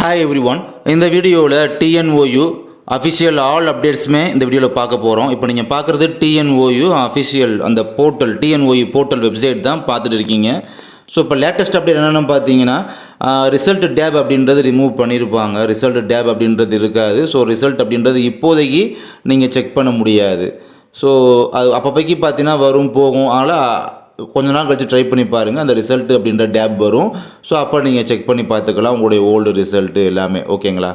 Hi everyone. இந்த வீடியோவில் TNOU official all அப்டேட்ஸுமே இந்த வீடியோவில் பார்க்க போகிறோம். இப்போ நீங்கள் பார்க்குறது TNOU அஃபிஷியல் அந்த போர்ட்டல் TNOU போர்ட்டல் வெப்சைட் தான் பார்த்துட்டு இருக்கீங்க. ஸோ இப்போ லேட்டஸ்ட் அப்டேட் என்னென்னு பார்த்தீங்கன்னா ரிசல்ட் டேப் அப்படின்றது ரிமூவ் பண்ணியிருப்பாங்க. ரிசல்ட் டேப் அப்படின்றது இருக்காது. ஸோ ரிசல்ட் அப்படின்றது இப்போதைக்கு நீங்கள் செக் பண்ண முடியாது. ஸோ அது அப்போதைக்கு பார்த்தீங்கன்னா வரும் போகும். ஆனால் கொஞ்ச நாள் கழிச்சு ட்ரை பண்ணி பாருங்கள், அந்த ரிசல்ட் அப்படின்ற டேப் வரும். ஸோ அப்போ நீங்கள் செக் பண்ணி பார்த்துக்கலாம் உங்களுடைய ஓல்டு ரிசல்ட்டு எல்லாமே. ஓகேங்களா?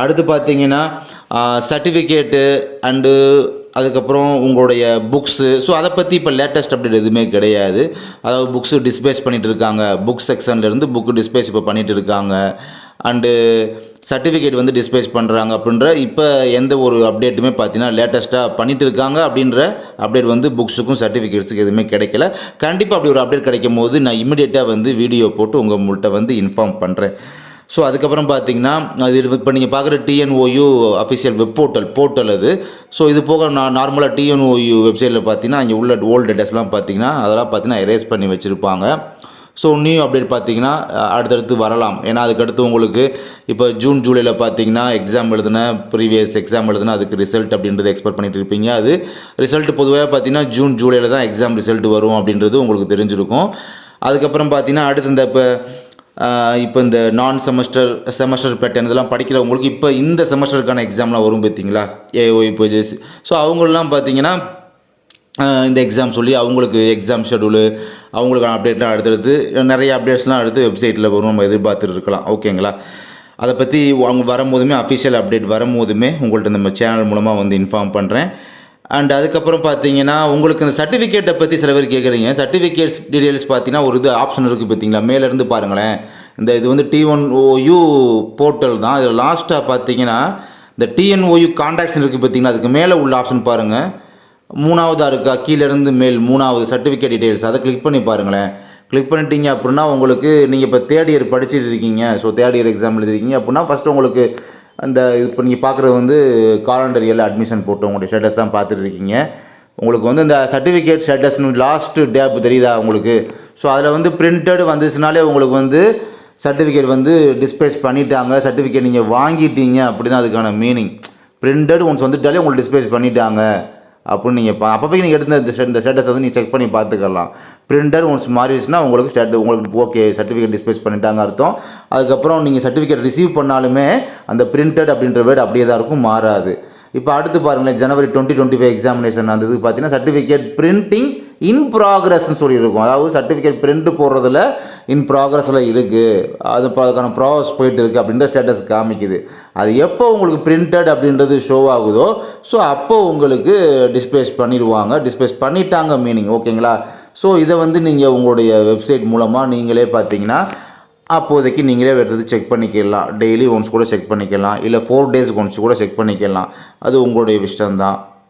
அடுத்து பார்த்தீங்கன்னா சர்டிஃபிகேட்டு அண்டு அதுக்கப்புறம் உங்களுடைய புக்ஸு. ஸோ அதை பற்றி இப்போ லேட்டஸ்ட் அப்டேட் எதுவுமே கிடையாது. அதாவது புக்ஸு டிஸ்பேஸ் பண்ணிகிட்டு இருக்காங்க. புக் செக்ஷன்லேருந்து புக்கு டிஸ்பேஸ் இப்போ பண்ணிகிட்டு இருக்காங்க. அண்டு சர்டிஃபிகேட் வந்து டிஸ்பேஸ் பண்ணுறாங்க அப்படின்ற இப்போ எந்த ஒரு அப்டேட்டுமே பார்த்தீங்கன்னா லேட்டஸ்ட்டாக பண்ணிகிட்டு இருக்காங்க. அப்படின்ற அப்டேட் வந்து புக்ஸுக்கும் சர்டிஃபிகேட்ஸுக்கு எதுவுமே கிடைக்கல. கண்டிப்பாக அப்படி ஒரு அப்டேட் கிடைக்கும் போது நான் இமிடியேட்டாக வந்து வீடியோ போட்டு உங்கள்கிட்ட வந்து இன்ஃபார்ம் பண்ணுறேன். ஸோ அதுக்கப்புறம் பார்த்தீங்கன்னா அது இப்போ நீங்கள் பார்க்குற TNOU அஃபிஷியல் வெப் போர்ட்டல் அது. ஸோ இது போக நார்மலாக TNOU வெப்சைட்டில் பார்த்தீங்கன்னா இங்கே உள்ள ஓல்டு டேட்டாஸ்லாம் பார்த்தீங்கன்னா அதெல்லாம் பார்த்தீங்கன்னா எரேஸ் பண்ணி வச்சுருப்பாங்க. ஸோ நியூ அப்டேட் பார்த்தீங்கன்னா அடுத்தடுத்து வரலாம். ஏன்னா அதுக்கடுத்து உங்களுக்கு இப்போ ஜூன் ஜூலையில் பார்த்தீங்கன்னா எக்ஸாம் எழுதுன ப்ரீவியஸ் எக்ஸாம் எழுதுனா அதுக்கு ரிசல்ட் அப்படின்றது எக்ஸ்பெக்ட் பண்ணிட்டு இருப்பீங்க. அது ரிசல்ட் பொதுவாக பார்த்தீங்கன்னா ஜூன் ஜூலையில் தான் எக்ஸாம் ரிசல்ட் வரும் அப்படின்றது உங்களுக்கு தெரிஞ்சிருக்கும். அதுக்கப்புறம் பார்த்தீங்கன்னா அடுத்து இந்த இப்போ இந்த செமஸ்டர் பேட்டர்ன் இதெல்லாம் படிக்கிறவங்களுக்கு இப்போ இந்த செமஸ்டருக்கான எக்ஸாம்லாம் வரும் பார்த்தீங்களா, AOE பேஜஸ். ஸோ அவங்களெலாம் பார்த்தீங்கன்னா இந்த எக்ஸாம் சொல்லி அவங்களுக்கு எக்ஸாம் ஷெடியூலு அவங்களுக்கான அப்டேட்லாம் அடுத்தடுத்து நிறைய அப்டேட்ஸ்லாம் அடுத்து வெப்சைட்டில் வரும், நம்ம எதிர்பார்த்துட்டு இருக்கலாம். ஓகேங்களா? அதை பற்றி அவங்க வரும்போதுமே அஃபிஷியல் அப்டேட் வரும்போதுமே உங்கள்கிட்ட நம்ம சேனல் மூலமாக வந்து இன்ஃபார்ம் பண்ணுறேன். அண்ட் அதுக்கப்புறம் பார்த்தீங்கன்னா உங்களுக்கு இந்த சர்டிஃபிகேட்டை பற்றி சில பேர் கேட்குறீங்க. சர்டிஃபிகேட்ஸ் டீட்டெயில்ஸ் பார்த்தீங்கன்னா ஒரு இது ஆப்ஷன் இருக்குது பார்த்தீங்களா, மேலேருந்து பாருங்களேன். இது வந்து TNOU போர்ட்டல் தான். இதில் லாஸ்ட்டாக பார்த்தீங்கன்னா இந்த TNOU கான்டாக்ட்ஸ் இருக்குது பார்த்தீங்கன்னா, அதுக்கு மேலே உள்ள ஆப்ஷன் பாருங்கள். மூணாவதாக இருக்கா, கீழேருந்து மேல் மூணாவது சர்டிஃபிகேட் டீட்டெயில்ஸ், அதை கிளிக் பண்ணி பாருங்களேன். கிளிக் பண்ணிட்டீங்க அப்படின்னா உங்களுக்கு நீங்கள் இப்போ தேர்ட் இயர் படிச்சுட்டு இருக்கீங்க. ஸோ தேர்ட் இயர் எக்ஸாம் எழுதிருக்கீங்க அப்படின்னா ஃபஸ்ட்டு உங்களுக்கு அந்த இப்போ நீங்கள் பார்க்குறது வந்து காலண்டர் இயரில் அட்மிஷன் போட்டு உங்களுடைய ஸ்டேட்டஸ் தான் பார்த்துட்டு இருக்கீங்க. உங்களுக்கு வந்து இந்த சர்டிஃபிகேட் ஸ்டேட்டஸ்னு லாஸ்ட்டு டேப் தெரியுதா உங்களுக்கு? ஸோ அதில் வந்து பிரிண்டட் வந்துச்சுனாலே உங்களுக்கு வந்து சர்டிஃபிகேட் வந்து டிஸ்பேஸ் பண்ணிட்டாங்க, சர்டிஃபிகேட் நீங்கள் வாங்கிட்டீங்க அப்படி தான் அதுக்கான மீனிங். பிரிண்டட் ஒன்ஸ் வந்துட்டாலே உங்களுக்கு டிஸ்பேஸ் பண்ணிட்டாங்க அப்படின்னு நீங்கள் அப்போ நீங்கள் எடுத்த இந்த ஸ்டேட்டஸ் வந்து நீங்கள் செக் பண்ணி பார்த்துக்கலாம். பிரிண்டர் ஒன்ஸ் மாறிடுச்சுன்னா உங்களுக்கு ஓகே சர்டிஃபிகேட் டிஸ்பேஸ் பண்ணிட்டாங்க அர்த்தம். அதுக்கப்புறம் நீங்கள் சர்டிஃபிகேட் ரிசீவ் பண்ணாலுமே அந்த பிரிண்டட் அப்படின்ற வேர்டு அப்படியே தான் இருக்கும், மாறாது. இப்போ அடுத்து பாருங்களேன், ஜனவரி 2025 எக்ஸாமினேஷன் அந்த இது பார்த்தீங்கன்னா சர்டிஃபிகேட் பிரிண்டிங் இன் ப்ராக்ரஸ்ன்னு சொல்லியிருக்கும். அதாவது சர்டிஃபிகேட் பிரிண்ட் போடுறதுல இன் ப்ராக்ரஸில் இருக்குது, அதுக்கான ப்ராசஸ் போயிட்டு இருக்குது அப்படின்ற ஸ்டேட்டஸ் காமிக்குது. அது எப்போ உங்களுக்கு பிரிண்டட் அப்படின்றது ஷோ ஆகுதோ ஸோ அப்போ உங்களுக்கு டிஸ்பேஸ் பண்ணிடுவாங்க. டிஸ்பேஸ் பண்ணிட்டாங்க மீனிங். ஓகேங்களா? ஸோ இதை வந்து நீங்கள் உங்களுடைய வெப்சைட் மூலமாக நீங்களே பார்த்தீங்கன்னா அப்போதைக்கு நீங்களே எடுத்து செக் பண்ணிக்கலாம். டெய்லி ஒன்ஸ் கூட செக் பண்ணிக்கலாம், இல்லை 4 டேஸ்க்கு ஒன்ஸ் கூட செக் பண்ணிக்கலாம். அது உங்களுடைய இஷ்டம்தான்.